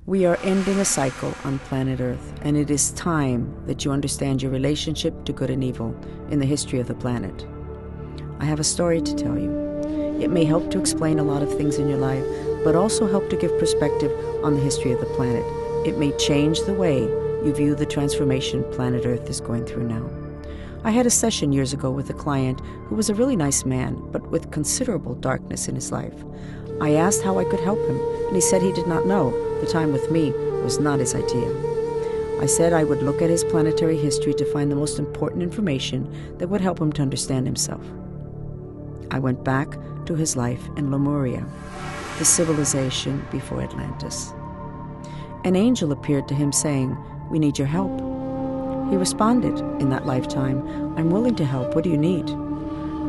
We are ending a cycle on planet Earth, and it is time that you understand your relationship to good and evil in the history of the planet. I have a story to tell you. It may help to explain a lot of things in your life, but also help to give perspective on the history of the planet. It may change the way you view the transformation planet Earth is going through now. I had a session years ago with a client who was a really nice man, but with considerable darkness in his life. I asked how I could help him, and he said he did not know. The time with me was not his idea. I said I would look at his planetary history to find the most important information that would help him to understand himself. I went back to his life in Lemuria, the civilization before Atlantis. An angel appeared to him saying, "We need your help." He responded in that lifetime, "I'm willing to help. What do you need?"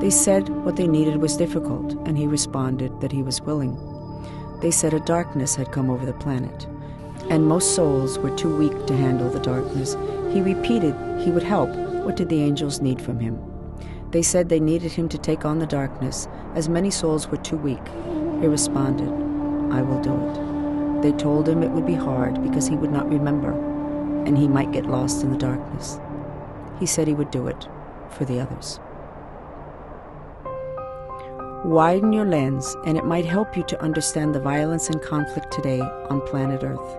They said what they needed was difficult, and he responded that he was willing. They said a darkness had come over the planet, and most souls were too weak to handle the darkness. He repeated he would help. What did the angels need from him? They said they needed him to take on the darkness, as many souls were too weak. He responded, "I will do it." They told him it would be hard because he would not remember, and he might get lost in the darkness. He said he would do it for the others. Widen your lens, and it might help you to understand the violence and conflict today on planet Earth.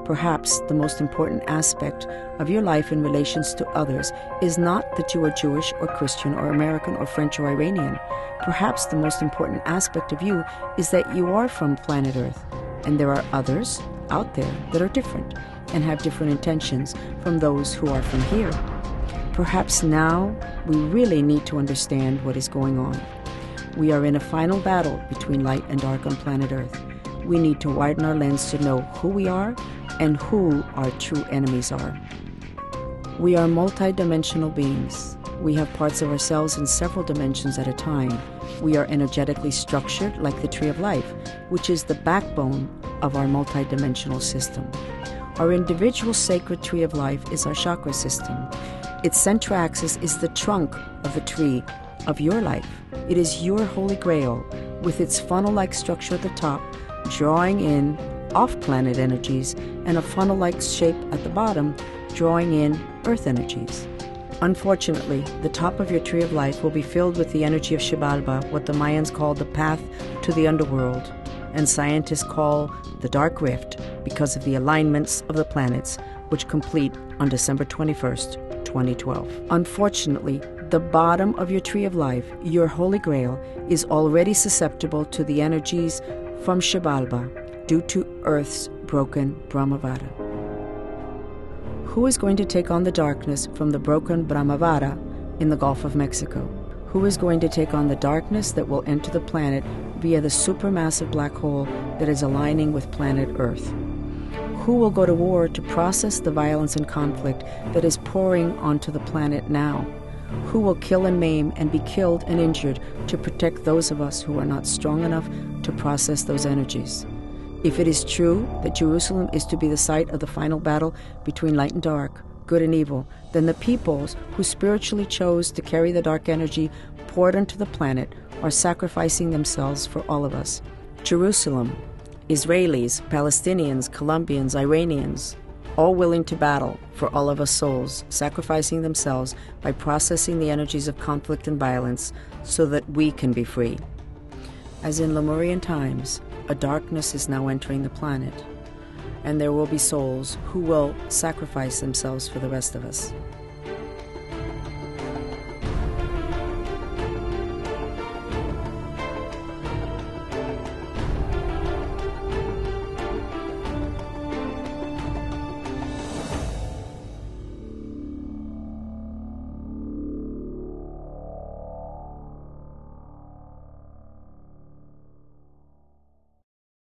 Perhaps the most important aspect of your life in relations to others is not that you are Jewish or Christian or American or French or Iranian. Perhaps the most important aspect of you is that you are from planet Earth, and there are others out there that are different and have different intentions from those who are from here. Perhaps now we really need to understand what is going on. We are in a final battle between light and dark on planet Earth. We need to widen our lens to know who we are and who our true enemies are. We are multidimensional beings. We have parts of ourselves in several dimensions at a time. We are energetically structured like the tree of life, which is the backbone of our multidimensional system. Our individual sacred tree of life is our chakra system. Its central axis is the trunk of the tree of your life. It is your holy grail, with its funnel-like structure at the top, drawing in off-planet energies, and a funnel-like shape at the bottom, drawing in Earth energies. Unfortunately, the top of your tree of life will be filled with the energy of Xibalba, what the Mayans called the path to the underworld, and scientists call the dark rift because of the alignments of the planets, which complete on December 21st, 2012. Unfortunately, the bottom of your tree of life, your holy grail, is already susceptible to the energies from Xibalba due to Earth's broken Brahmavara. Who is going to take on the darkness from the broken Brahmavara in the Gulf of Mexico? Who is going to take on the darkness that will enter the planet via the supermassive black hole that is aligning with planet Earth? Who will go to war to process the violence and conflict that is pouring onto the planet now? Who will kill and maim and be killed and injured to protect those of us who are not strong enough to process those energies? If it is true that Jerusalem is to be the site of the final battle between light and dark, good and evil, then the peoples who spiritually chose to carry the dark energy poured onto the planet are sacrificing themselves for all of us. Jerusalem, Israelis, Palestinians, Colombians, Iranians, all willing to battle for all of us souls, sacrificing themselves by processing the energies of conflict and violence so that we can be free. As in Lemurian times, a darkness is now entering the planet, and there will be souls who will sacrifice themselves for the rest of us.